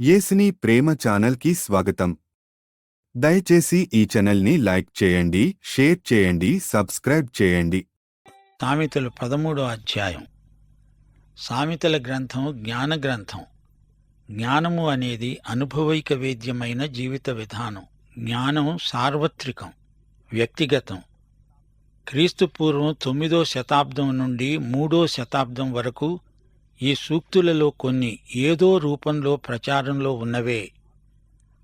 యేసుని ప్రేమ ఛానల్కి స్వాగతం. దయచేసి ఈ ఛానల్ని లైక్ చేయండి, షేర్ చేయండి, సబ్స్క్రైబ్ చేయండి. సామెతలు 13వ అధ్యాయం. సామెతల గ్రంథం జ్ఞాన గ్రంథం. జ్ఞానము అనేది అనుభవైక వేద్యమైన జీవిత విధానం. జ్ఞానం సార్వత్రికం, వ్యక్తిగతం. క్రీస్తు పూర్వం 9వ శతాబ్దం నుండి 3వ శతాబ్దం వరకు ఈ సూక్తులలో కొన్ని ఏదో రూపంలో ప్రచారంలో ఉన్నవే.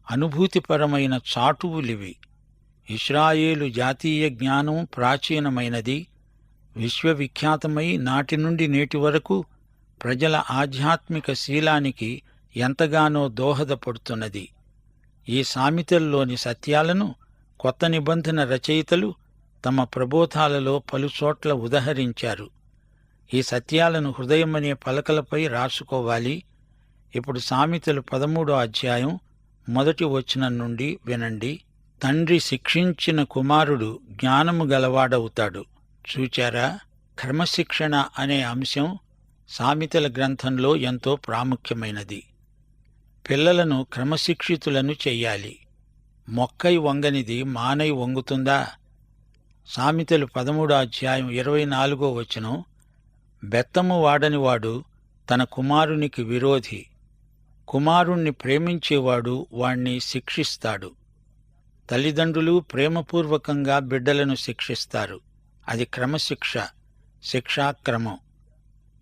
అనుభూతిపరమైన చాటువులివి. ఇశ్రాయేలు జాతీయ జ్ఞానం ప్రాచీనమైనది, విశ్వవిఖ్యాతమై నాటి నుండి నేటి వరకు ప్రజల ఆధ్యాత్మిక శీలానికి ఎంతగానో దోహదపడుతున్నది. ఈ సామెతల్లోని సత్యాలను కొత్త నిబంధన రచయితలు తమ ప్రబోధాలలో పలుచోట్ల ఉదహరించారు. ఈ సత్యాలను హృదయమనే పలకలపై రాసుకోవాలి. ఇప్పుడు సామెతలు 13వ అధ్యాయం 1వ వచనం నుండి వినండి. తండ్రి శిక్షించిన కుమారుడు జ్ఞానము గలవాడవుతాడు. చూచారా, క్రమశిక్షణ అనే అంశం సామెతల గ్రంథంలో ఎంతో ప్రాముఖ్యమైనది. పిల్లలను క్రమశిక్షితులను చెయ్యాలి. మొక్కై వంగనిది మానై వంగుతుందా? సామెతలు 13వ అధ్యాయం 24వ వచనం. బెత్తము వాడనివాడు తన కుమారునికి విరోధి. కుమారుణ్ణి ప్రేమించేవాడు వాణ్ణి శిక్షిస్తాడు. తల్లిదండ్రులు ప్రేమపూర్వకంగా బిడ్డలను శిక్షిస్తారు. అది క్రమశిక్ష, శిక్షాక్రమం.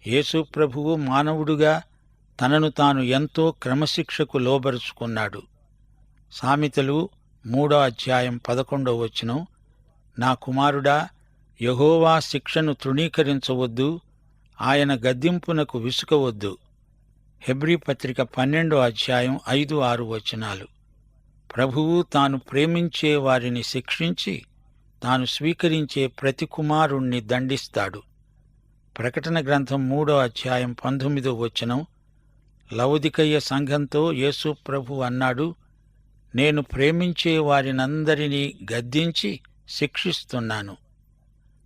యేసు ప్రభువు మానవుడుగా తనను తాను ఎంతో క్రమశిక్షకు లోబరుచుకున్నాడు. సామెతలు 3వ అధ్యాయం 11వ వచనం. నా కుమారుడా, యెహోవా శిక్షను తృణీకరించవద్దు, ఆయన గద్దింపునకు విసుకవద్దు. హెబ్రీ పత్రిక 12వ అధ్యాయం 5-6 వచనాలు. ప్రభువు తాను ప్రేమించే వారిని శిక్షించి తాను స్వీకరించే ప్రతి కుమారుణ్ణి దండిస్తాడు. ప్రకటన గ్రంథం 3వ అధ్యాయం 19వ వచనం. లవొదికయ సంఘంతో యేసు ప్రభు అన్నాడు, నేను ప్రేమించే వారినందరినీ గద్దించి శిక్షిస్తున్నాను.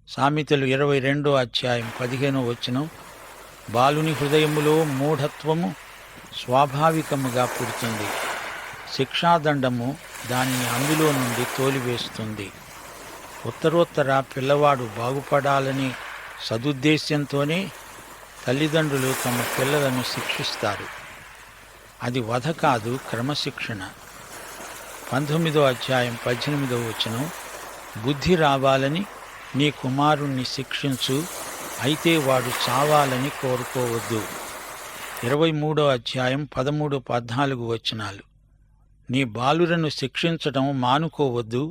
సామెతలు 22వ అధ్యాయం 15వ వచనం. బాలుని హృదయములో మూఢత్వము స్వాభావికముగా పుడుతుంది. శిక్షాదండము దానిని అందులో నుండి తోలివేస్తుంది. ఉత్తరోత్తర పిల్లవాడు బాగుపడాలని సదుద్దేశ్యంతోనే తల్లిదండ్రులు తమ పిల్లలను శిక్షిస్తారు. అది వధ కాదు, క్రమశిక్షణ. 19వ అధ్యాయం 18వ వచనం. బుద్ధి రావాలని నీ కుమారుణ్ణి శిక్షించు, అయితే వాడు చావాలని కోరుకోవద్దు. 23వ అధ్యాయం 13-14 వచనాలు. నీ బాలురను శిక్షించటం మానుకోవద్దు.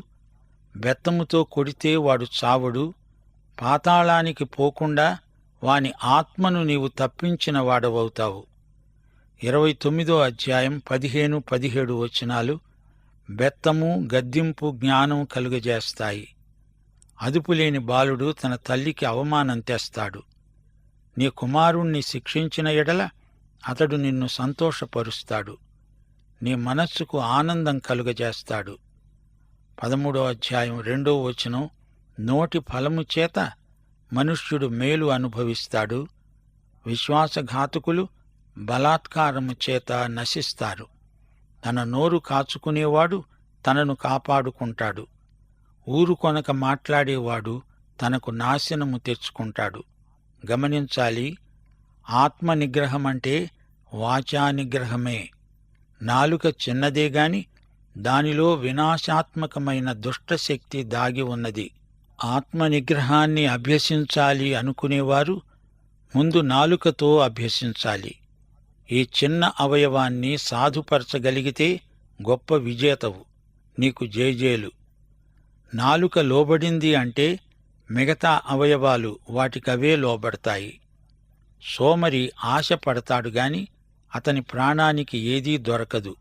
బెత్తముతో కొడితే వాడు చావడు. పాతాళానికి పోకుండా వాని ఆత్మను నీవు తప్పించిన వాడవవుతావు. 29వ అధ్యాయం 15-17 వచనాలు. బెత్తము, గద్దింపు జ్ఞానం కలుగజేస్తాయి. అదుపులేని బాలుడు తన తల్లికి అవమానం తెస్తాడు. నీ కుమారుణ్ణి శిక్షించిన ఎడల అతడు నిన్ను సంతోషపరుస్తాడు. నీ మనస్సుకు ఆనందం కలుగజేస్తాడు. 13వ అధ్యాయం 2వ వచనం. నోటి ఫలము చేత మనుష్యుడు మేలు అనుభవిస్తాడు. విశ్వాసఘాతకులు బలాత్కారము చేత నశిస్తారు. తన నోరు కాచుకునేవాడు తనను కాపాడుకుంటాడు. ఊరు కొనక మాట్లాడేవాడు తనకు నాశనము తెచ్చుకుంటాడు. గమనించాలి, ఆత్మ నిగ్రహమంటే వాచానిగ్రహమే. నాలుక చిన్నదే గాని దానిలో వినాశాత్మకమైన దుష్టశక్తి దాగి ఉన్నది. ఆత్మనిగ్రహాన్ని అభ్యసించాలి అనుకునేవారు ముందు నాలుకతో అభ్యసించాలి. ఈ చిన్న అవయవాన్ని సాధుపరచగలిగితే గొప్ప విజేతవు. నీకు జేజేలు. నాలుక లోబడింది అంటే మిగతా అవయవాలు వాటికవే లోబడతాయి. సోమరి ఆశపడతాడు గాని అతని ప్రాణానికి ఏదీ దొరకదు.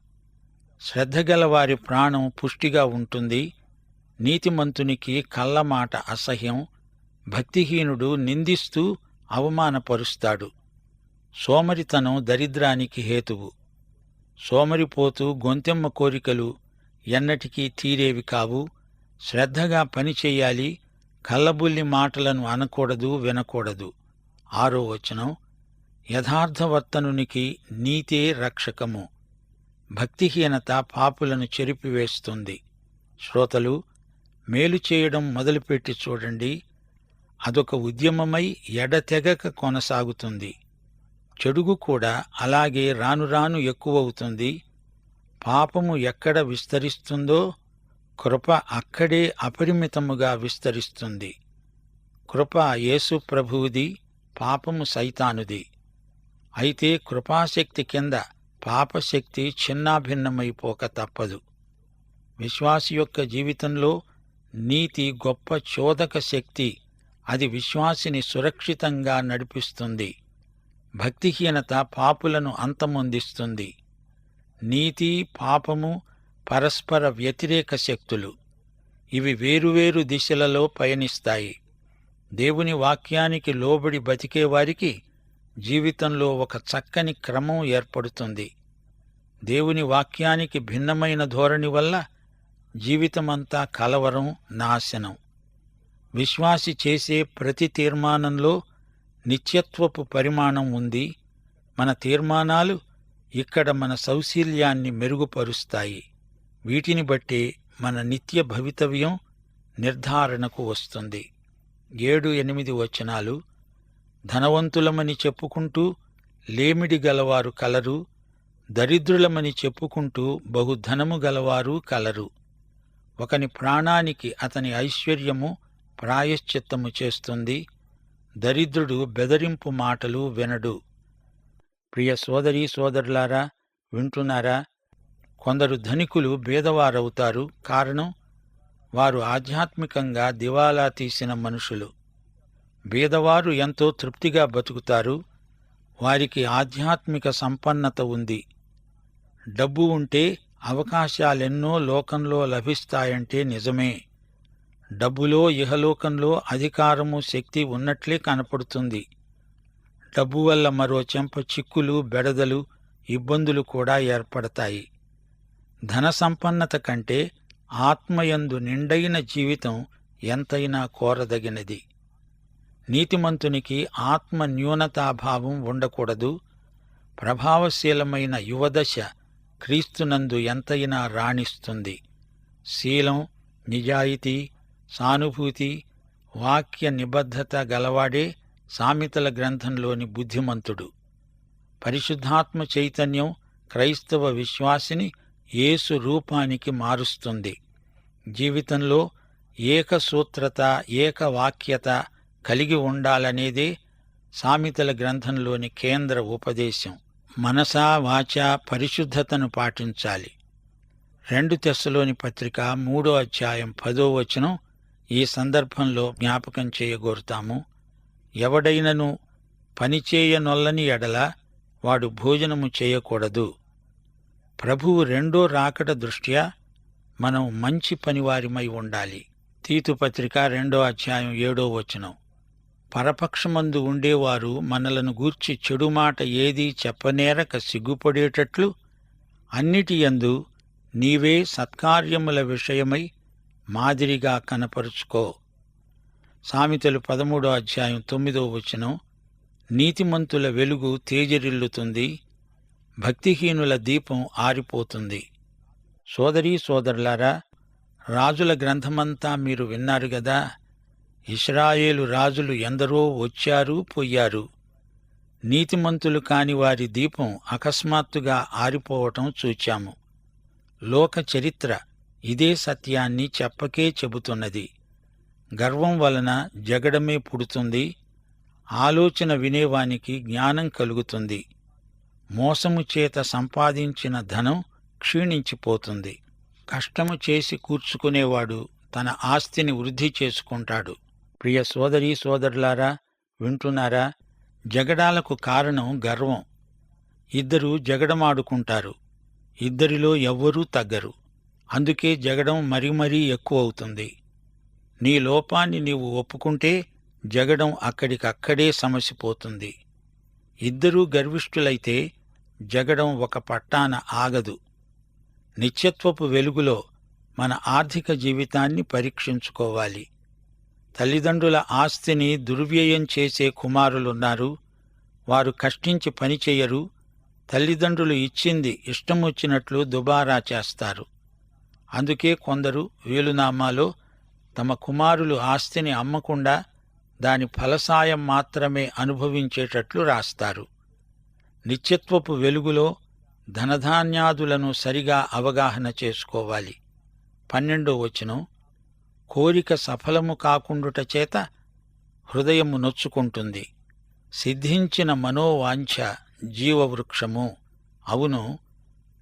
శ్రద్ధగలవారి ప్రాణం పుష్టిగా ఉంటుంది. నీతిమంతునికి కళ్ళమాట అసహ్యం. భక్తిహీనుడు నిందిస్తూ అవమానపరుస్తాడు. సోమరితనం దరిద్రానికి హేతువు. సోమరిపోతూ గొంతెమ్మ కోరికలు ఎన్నటికీ తీరేవి కావు. శ్రద్ధగా పనిచెయ్యాలి. కల్లబుల్లి మాటలను అనకూడదు, వినకూడదు. 6వ వచనం. యథార్థవర్తనునికి నీతే రక్షకము. భక్తిహీనత పాపులను చెరిపివేస్తుంది. శ్రోతలు, మేలు చేయడం మొదలుపెట్టి చూడండి. అదొక ఉద్యమమై ఎడతెగక కొనసాగుతుంది. చెడుగు కూడా అలాగే రానురాను ఎక్కువవుతుంది. పాపము ఎక్కడ విస్తరిస్తుందో కృప అక్కడే అపరిమితముగా విస్తరిస్తుంది. కృప యేసు ప్రభువుది, పాపము సైతానుది. అయితే కృపాశక్తి కింద పాపశక్తి చిన్నాభిన్నమైపోక తప్పదు. విశ్వాసి యొక్క జీవితంలో నీతి గొప్ప చోదక శక్తి. అది విశ్వాసిని సురక్షితంగా నడిపిస్తుంది. భక్తిహీనత పాపులను అంతమొందిస్తుంది. నీతి, పాపము పరస్పర వ్యతిరేక శక్తులు. ఇవి వేరువేరు దిశలలో పయనిస్తాయి. దేవుని వాక్యానికి లోబడి బతికేవారికి జీవితంలో ఒక చక్కని క్రమం ఏర్పడుతుంది. దేవుని వాక్యానికి భిన్నమైన ధోరణి వల్ల జీవితమంతా కలవరం, నాశనం. విశ్వాసి చేసే ప్రతి తీర్మానంలో నిత్యత్వపు పరిమాణం ఉంది. మన తీర్మానాలు ఇక్కడ మన సౌశీల్యాన్ని మెరుగుపరుస్తాయి. వీటిని బట్టి మన నిత్య భవితవ్యం నిర్ధారణకు వస్తుంది. 7-8 వచనాలు. ధనవంతులమని చెప్పుకుంటూ లేమిడి గలవారు కలరు, దరిద్రులమని చెప్పుకుంటూ బహుధనము గలవారు కలరు. ఒకని ప్రాణానికి అతని ఐశ్వర్యము ప్రాయశ్చిత్తము చేస్తుంది. దరిద్రుడు బెదరింపు మాటలు వినడు. ప్రియ సోదరీ సోదరులారా, వింటున్నారా? కొందరు ధనికులు బీదవారవుతారు. కారణం, వారు ఆధ్యాత్మికంగా దివాలా తీసిన మనుషులు. బీదవారు ఎంతో తృప్తిగా బతుకుతారు. వారికి ఆధ్యాత్మిక సంపన్నత ఉంది. డబ్బు ఉంటే అవకాశాలెన్నో లోకంలో లభిస్తాయంటే నిజమే. డబ్బులో ఇహలోకంలో అధికారము, శక్తి ఉన్నట్లే కనపడుతుంది. డబ్బు వల్ల మరో చెంప చిక్కులు, బెడదలు, ఇబ్బందులు కూడా ఏర్పడతాయి. ధన సంపన్నత కంటే ఆత్మయందు నిండైన జీవితం ఎంతైనా కోరదగినది. నీతిమంతునికి ఆత్మ న్యూనతాభావం ఉండకూడదు. ప్రభావశీలమైన యువదశ క్రీస్తునందు ఎంతైనా రాణిస్తుంది. శీలం, నిజాయితీ, సానుభూతి, వాక్య నిబద్ధత గలవాడే సామెతల గ్రంథంలోని బుద్ధిమంతుడు. పరిశుద్ధాత్మ చైతన్యం క్రైస్తవ విశ్వాసిని యేసు రూపానికి మారుస్తుంది. జీవితంలో ఏకసూత్రత, ఏకవాక్యత కలిగి ఉండాలనేదే సామెతల గ్రంథంలోని కేంద్ర ఉపదేశం. మనసా వాచా పరిశుద్ధతను పాటించాలి. 2 తెస్సలోని పత్రిక 3వ అధ్యాయం 10వ వచనం ఈ సందర్భంలో జ్ఞాపకం చేయగోరుతాము. ఎవడైనను పనిచేయనొల్లని ఎడల వాడు భోజనము చేయకూడదు. ప్రభువు రెండో రాకడ దృష్ట్యా మనం మంచి పనివారిమై ఉండాలి. తీతు పత్రిక 2వ అధ్యాయం 7వ వచనం. పరపక్షమందు ఉండేవారు మనలను గూర్చి చెడుమాట ఏదీ చెప్పనేరక సిగ్గుపడేటట్లు అన్నిటియందు నీవే సత్కార్యముల విషయమై మాదిరిగా కనపరుచుకో. సామెతలు 13వ అధ్యాయం 9వ వచనం. నీతిమంతుల వెలుగు తేజరిల్లుతుంది, భక్తిహీనుల దీపం ఆరిపోతుంది. సోదరీ సోదరులారా, రాజుల గ్రంథమంతా మీరు విన్నారు గదా. ఇశ్రాయేలు రాజులు ఎందరో వచ్చారు, పోయారు. నీతిమంతులు కాని వారి దీపం అకస్మాత్తుగా ఆరిపోవటం చూచాము. లోక చరిత్ర ఇదే సత్యాన్ని చెప్పకే చెబుతున్నది. గర్వం వలన జగడమే పుడుతుంది. ఆలోచన వినేవానికి జ్ఞానం కలుగుతుంది. మోసము చేత సంపాదించిన ధనం క్షీణించిపోతుంది. కష్టము చేసి కూర్చుకునేవాడు తన ఆస్తిని వృద్ధి చేసుకుంటాడు. ప్రియ సోదరీ సోదరులారా, వింటున్నారా? జగడాలకు కారణం గర్వం. ఇద్దరు జగడమాడుకుంటారు. ఇద్దరిలో ఎవ్వరూ తగ్గరు. అందుకే జగడం మరీ ఎక్కువవుతుంది. నీ లోపాన్ని నీవు ఒప్పుకుంటే జగడం అక్కడికక్కడే సమసిపోతుంది. ఇద్దరూ గర్విష్ఠులైతే జగడం ఒక పట్టాన ఆగదు. నిత్యత్వపు వెలుగులో మన ఆర్థిక జీవితాన్ని పరీక్షించుకోవాలి. తల్లిదండ్రుల ఆస్తిని దుర్వ్యయం చేసే కుమారులున్నారు. వారు కష్టించి పనిచేయరు, తల్లిదండ్రులు ఇచ్చింది ఇష్టమొచ్చినట్లు దుబారా చేస్తారు. అందుకే కొందరు వీలునామాలో తమ కుమారులు ఆస్తిని అమ్మకుండా దాని ఫలసాయం మాత్రమే అనుభవించేటట్లు రాస్తారు. నిత్యత్వపు వెలుగులో ధనధాన్యాదులను సరిగా అవగాహన చేసుకోవాలి. 12వ వచనం, కోరిక సఫలము కాకుండుట చేత హృదయము నొచ్చుకుంటుంది. సిద్ధించిన మనోవాంఛ జీవవృక్షము. అవును,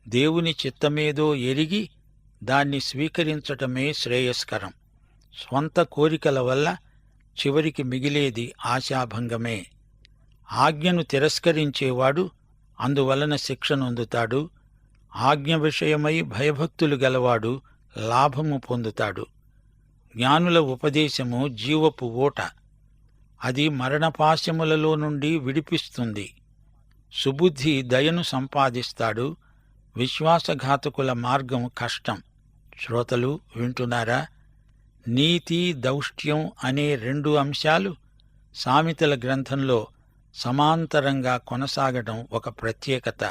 దేవుని చిత్తమేదో ఎరిగి దాన్ని స్వీకరించటమే శ్రేయస్కరం. స్వంత కోరికల వల్ల చివరికి మిగిలేది ఆశాభంగమే. ఆజ్ఞను తిరస్కరించేవాడు అందువలన శిక్షనొందుతాడు. ఆజ్ఞ విషయమై భయభక్తులు గలవాడు లాభము పొందుతాడు. జ్ఞానుల ఉపదేశము జీవపు ఊట. అది మరణపాశములలో నుండి విడిపిస్తుంది. సుబుద్ధి దయను సంపాదిస్తాడు. విశ్వాసఘాతకుల మార్గం కష్టం. శ్రోతలు వింటున్నారా? నీతి, దౌష్ట్యం అనే 2 అంశాలు సామెతల గ్రంథంలో సమాంతరంగా కొనసాగడం ఒక ప్రత్యేకత.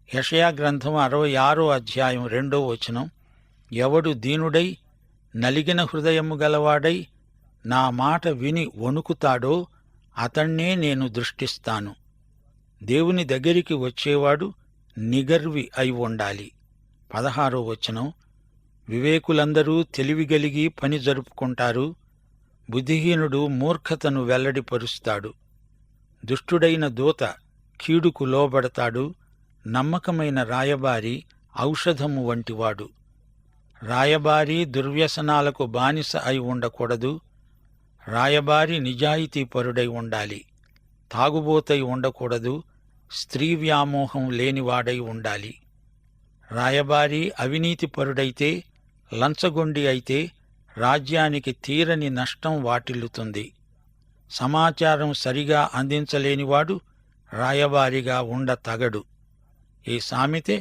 యెషయా గ్రంథం 66వ అధ్యాయం 2వ వచనం, ఎవడు దీనుడై నలిగిన హృదయము గలవాడై నా మాట విని వణుకుతాడో అతణ్ణే నేను దృష్టిస్తాను. దేవుని దగ్గరికి వచ్చేవాడు నిగర్వి అయి ఉండాలి. 16వ వచనం, వివేకులందరూ తెలివిగలిగి పని జరుపుకుంటారు. బుద్ధిహీనుడు మూర్ఖతను వెల్లడిపరుస్తాడు. దుష్టుడైన దూత కీడుకు లోబడతాడు. నమ్మకమైన రాయబారి ఔషధము వంటివాడు. రాయబారి దుర్వ్యసనాలకు బానిస అయి ఉండకూడదు. రాయబారి నిజాయితీపరుడై ఉండాలి. తాగుబోతై ఉండకూడదు. స్త్రీ వ్యామోహం లేనివాడై ఉండాలి. రాయబారి అవినీతిపరుడైతే, లంచగొండి అయితే రాజ్యానికి తీరని నష్టం వాటిల్లుతుంది. సమాచారం సరిగా అందించలేనివాడు రాయబారిగా ఉండతగడు. ఈ సామెతే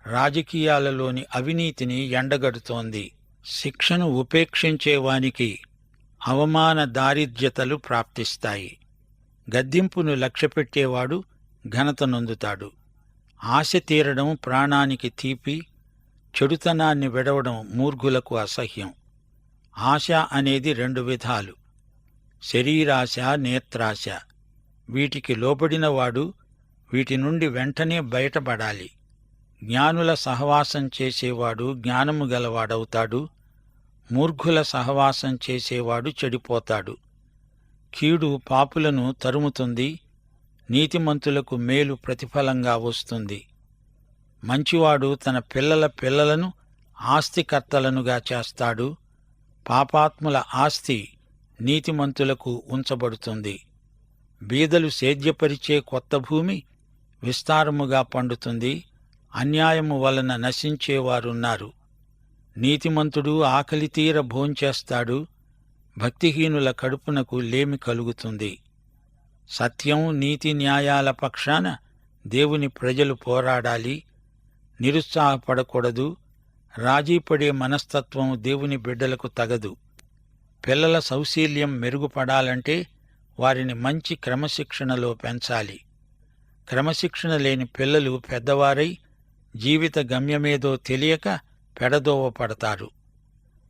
రాజకీయాలలోని అవినీతిని ఎండగడుతోంది. శిక్షను ఉపేక్షించేవానికి అవమాన దారిద్ర్యతలు ప్రాప్తిస్తాయి. గద్దింపును లక్ష్యపెట్టేవాడు ఘనత నొందుతాడు. ఆశ తీరడం ప్రాణానికి తీపి, చెడుతనాన్ని విడవడం మూర్ఖులకు అసహ్యం. ఆశ అనేది 2 విధాలు, శరీరాశ, నేత్రాశ. వీటికి లోబడినవాడు వీటి నుండి వెంటనే బయటపడాలి. జ్ఞానుల సహవాసం చేసేవాడు జ్ఞానము గలవాడవుతాడు. మూర్ఖుల సహవాసం చేసేవాడు చెడిపోతాడు. కీడు పాపులను తరుముతుంది. నీతిమంతులకు మేలు ప్రతిఫలంగా వస్తుంది. మంచివాడు తన పిల్లల పిల్లలను ఆస్తికర్తలనుగా చేస్తాడు. పాపాత్ముల ఆస్తి నీతిమంతులకు ఉంచబడుతుంది. బీదలు సేద్యపరిచే కొత్త భూమి విస్తారముగా పండుతుంది. అన్యాయము వలన నశించేవారున్నారు. నీతిమంతుడు ఆకలి తీర భోంచేస్తాడు. భక్తిహీనుల కడుపునకు లేమి కలుగుతుంది. సత్యం, నీతి, న్యాయాల పక్షాన దేవుని ప్రజలు పోరాడాలి. నిరుత్సాహపడకూడదు. రాజీపడే మనస్తత్వం దేవుని బిడ్డలకు తగదు. పిల్లల సౌశీల్యం మెరుగుపడాలంటే వారిని మంచి క్రమశిక్షణలో పెంచాలి. క్రమశిక్షణ లేని పిల్లలు పెద్దవారై జీవిత గమ్యమేదో తెలియక పెడదోవ పడతారు.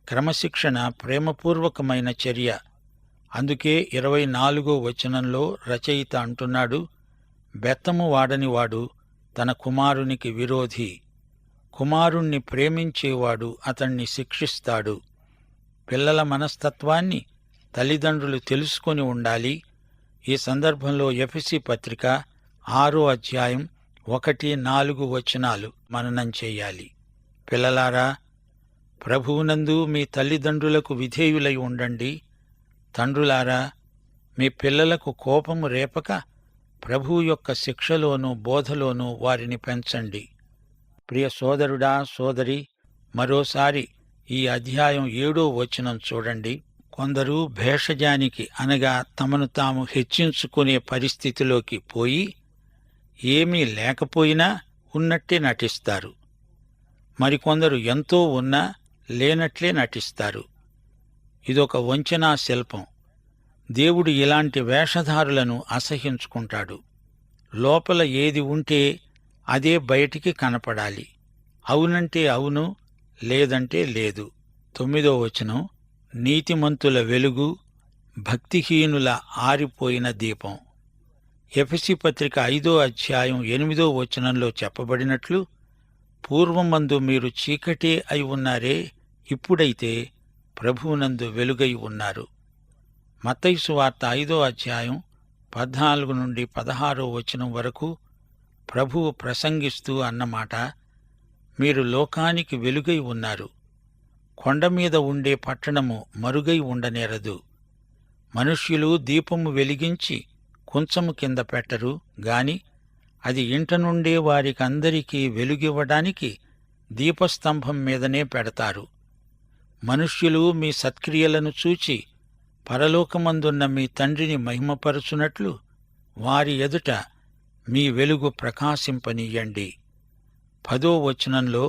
క్రమశిక్షణ ప్రేమపూర్వకమైన చర్య. అందుకే 24వ వచనంలో రచయిత అంటున్నాడు, బెత్తము వాడనివాడు తన కుమారునికి విరోధి. కుమారుణ్ణి ప్రేమించేవాడు అతణ్ణి శిక్షిస్తాడు. పిల్లల మనస్తత్వాన్ని తల్లిదండ్రులు తెలుసుకొని ఉండాలి. ఈ సందర్భంలో ఎఫెసీ పత్రిక 6వ అధ్యాయం 1-4 వచనాలు మననం చెయ్యాలి. పిల్లలారా, ప్రభువునందు మీ తల్లిదండ్రులకు విధేయులై ఉండండి. తండ్రులారా, మీ పిల్లలకు కోపము రేపక ప్రభువు యొక్క శిక్షలోనూ బోధలోనూ వారిని పెంచండి. ప్రియ సోదరుడా, సోదరి, మరోసారి ఈ అధ్యాయం 7వ వచనం చూడండి. కొందరు భేషజానికి అనగా తమను తాము హెచ్చించుకునే పరిస్థితిలోకి పోయి ఏమీ లేకపోయినా ఉన్నట్టే నటిస్తారు. మరికొందరు ఎంతో ఉన్నా లేనట్లే నటిస్తారు. ఇదొక వంచనా శిల్పం. దేవుడు ఇలాంటి వేషధారులను అసహ్యించుకుంటాడు. లోపల ఏది ఉంటే అదే బయటికి కనపడాలి. అవునంటే అవును, లేదంటే లేదు. 9వ వచనం, నీతిమంతుల వెలుగు, భక్తిహీనుల ఆరిపోయిన దీపం. ఎఫెసీ పత్రిక 5వ అధ్యాయం 8వ వచనంలో చెప్పబడినట్లు, పూర్వమందు మీరు చీకటే అయి ఉన్నారే, ఇప్పుడైతే ప్రభువునందు వెలుగై ఉన్నారు. మత్తయి సువార్త 5వ అధ్యాయం 14 నుండి 16వ వచనం వరకు ప్రభువు ప్రసంగిస్తూ అన్నమాట, మీరు లోకానికి వెలుగై ఉన్నారు. కొండమీద ఉండే పట్టణము మరుగై ఉండనేరదు. మనుష్యులు దీపము వెలిగించి కుంచము కింద పెట్టరు గాని అది ఇంట నుండే వారికందరికీ వెలుగివ్వడానికి దీపస్తంభం మీదనే పెడతారు. మనుష్యులు మీ సత్క్రియలను చూచి పరలోకమందున్న మీ తండ్రిని మహిమపరచునట్లు వారి ఎదుట మీ వెలుగు ప్రకాశింపనీయండి. 10వ వచనంలో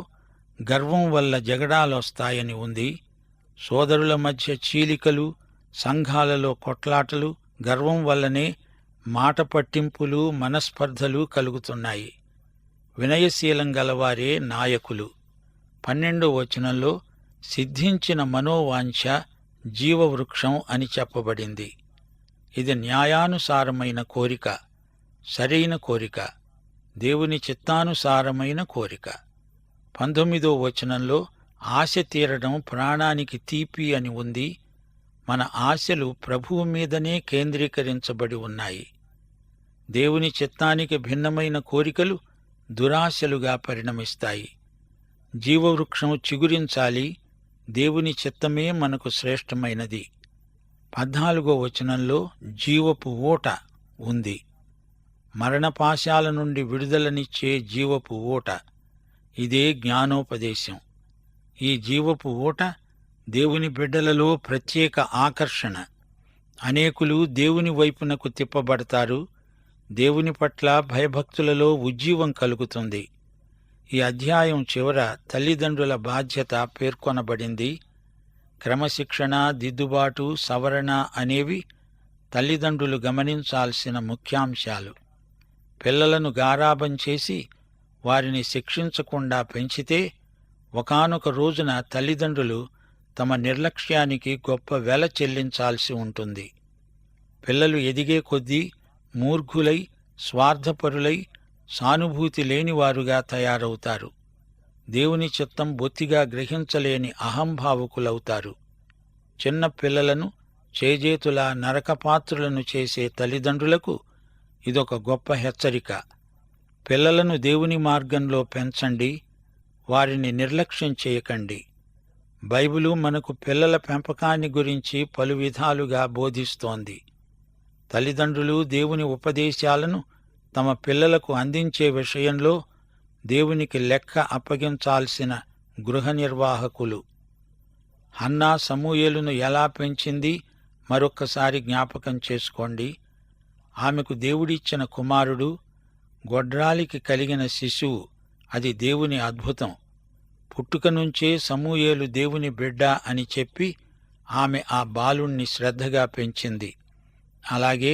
గర్వం వల్ల జగడాలొస్తాయని ఉంది. సోదరుల మధ్య చీలికలు, సంఘాలలో కొట్లాటలు గర్వం వల్లనే మాట పట్టింపులు, మనస్పర్ధలు కలుగుతున్నాయి. వినయశీలం గలవారే నాయకులు. 12వ వచనంలో సిద్ధించిన మనోవాంఛ జీవవృక్షం అని చెప్పబడింది. ఇది న్యాయానుసారమైన కోరిక, సరైన కోరిక, దేవుని చిత్తానుసారమైన కోరిక. 19వ వచనంలో ఆశ తీరడం ప్రాణానికి తీపి అని ఉంది. మన ఆశలు ప్రభువు మీదనే కేంద్రీకరించబడి ఉన్నాయి. దేవుని చిత్తానికి భిన్నమైన కోరికలు దురాశలుగా పరిణమిస్తాయి. జీవవృక్షం చిగురించాలి. దేవుని చిత్తమే మనకు శ్రేష్టమైనది. 14వ వచనంలో జీవపు ఊట ఉంది. మరణపాశాల నుండి విడుదలనిచ్చే జీవపు ఊట. ఇదే జ్ఞానోపదేశం. ఈ జీవపు ఊట దేవుని బిడ్డలలో ప్రత్యేక ఆకర్షణ. అనేకులు దేవుని వైపునకు తిప్పబడతారు. దేవుని పట్ల భయభక్తులలో ఉజ్జీవం కలుగుతుంది. ఈ అధ్యాయం చివర తల్లిదండ్రుల బాధ్యత పేర్కొనబడింది. క్రమశిక్షణ, దిద్దుబాటు, సవరణ అనేవి తల్లిదండ్రులు గమనించాల్సిన ముఖ్యాంశాలు. పిల్లలను గారాబం చేసి వారిని శిక్షించకుండా పెంచితే ఒకానొక రోజున తల్లిదండ్రులు తమ నిర్లక్ష్యానికి గొప్ప వెల చెల్లించాల్సి ఉంటుంది. పిల్లలు ఎదిగే కొద్దీ మూర్ఖులై, స్వార్థపరులై, సానుభూతి లేనివారుగా తయారవుతారు. దేవుని చిత్తం బొత్తిగా గ్రహించలేని అహంభావుకులవుతారు. చిన్న పిల్లలను చేజేతులా నరకపాత్రులను చేసే తల్లిదండ్రులకు ఇదొక గొప్ప హెచ్చరిక. పిల్లలను దేవుని మార్గంలో పెంచండి, వారిని నిర్లక్ష్యం చేయకండి. బైబిలు మనకు పిల్లల పెంపకాన్ని గురించి పలు విధాలుగా బోధిస్తోంది. తల్లిదండ్రులు దేవుని ఉపదేశాలను తమ పిల్లలకు అందించే విషయంలో దేవునికి లెక్క అప్పగించాల్సిన గృహ నిర్వాహకులు. హన్నా సమూయేలును ఎలా పెంచింది మరొక్కసారి జ్ఞాపకం చేసుకోండి. ఆమెకు దేవుడిచ్చిన కుమారుడు, గొడ్రాలికి కలిగిన శిశువు, అది దేవుని అద్భుతం. పుట్టుక నుంచే సమూయేలు దేవుని బిడ్డ అని చెప్పి ఆమె ఆ బాలుణ్ణి శ్రద్ధగా పెంచింది. అలాగే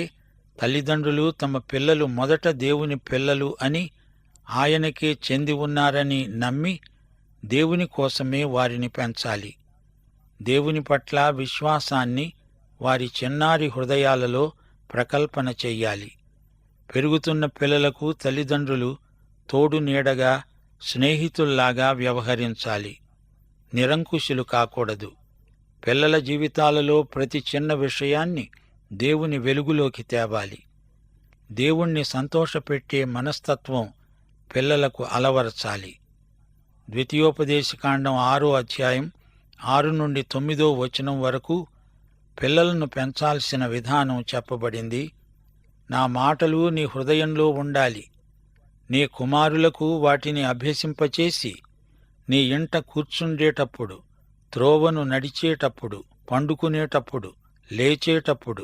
తల్లిదండ్రులు తమ పిల్లలు మొదట దేవుని పిల్లలు అని, ఆయనకే చెంది ఉన్నారని నమ్మి దేవుని కోసమే వారిని పెంచాలి. దేవుని పట్ల విశ్వాసాన్ని వారి చిన్నారి హృదయాలలో ప్రకల్పన చెయ్యాలి. పెరుగుతున్న పిల్లలకు తల్లిదండ్రులు తోడు నీడగా, స్నేహితుల్లాగా వ్యవహరించాలి. నిరంకుశులు కాకూడదు. పిల్లల జీవితాలలో ప్రతి చిన్న విషయాన్ని దేవుని వెలుగులోకి తేవాలి. దేవుణ్ణి సంతోషపెట్టే మనస్తత్వం పిల్లలకు అలవరచాలి. ద్వితీయోపదేశకాండం 6వ అధ్యాయం 6 నుండి 9వ వచనం వరకు పిల్లలను పెంచాల్సిన విధానం చెప్పబడింది. నా మాటలు నీ హృదయంలో ఉండాలి. నీ కుమారులకు వాటిని అభ్యసింపచేసి నీ ఇంట కూర్చుండేటప్పుడు, త్రోవను నడిచేటప్పుడు, పండుకునేటప్పుడు, లేచేటప్పుడు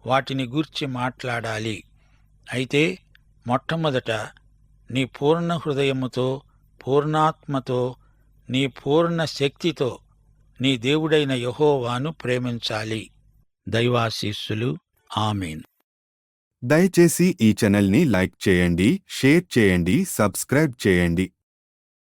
వాటిని గూర్చి మాట్లాడాలి. అయితే మొట్టమొదట నీ పూర్ణ హృదయముతో, పూర్ణాత్మతో, నీ పూర్ణ శక్తితో నీ దేవుడైన యెహోవాను ప్రేమించాలి. దైవాశీస్సులు. ఆమేన్. దయచేసి ఈ ఛానల్ని లైక్ చేయండి, షేర్ చేయండి, సబ్స్క్రైబ్ చేయండి.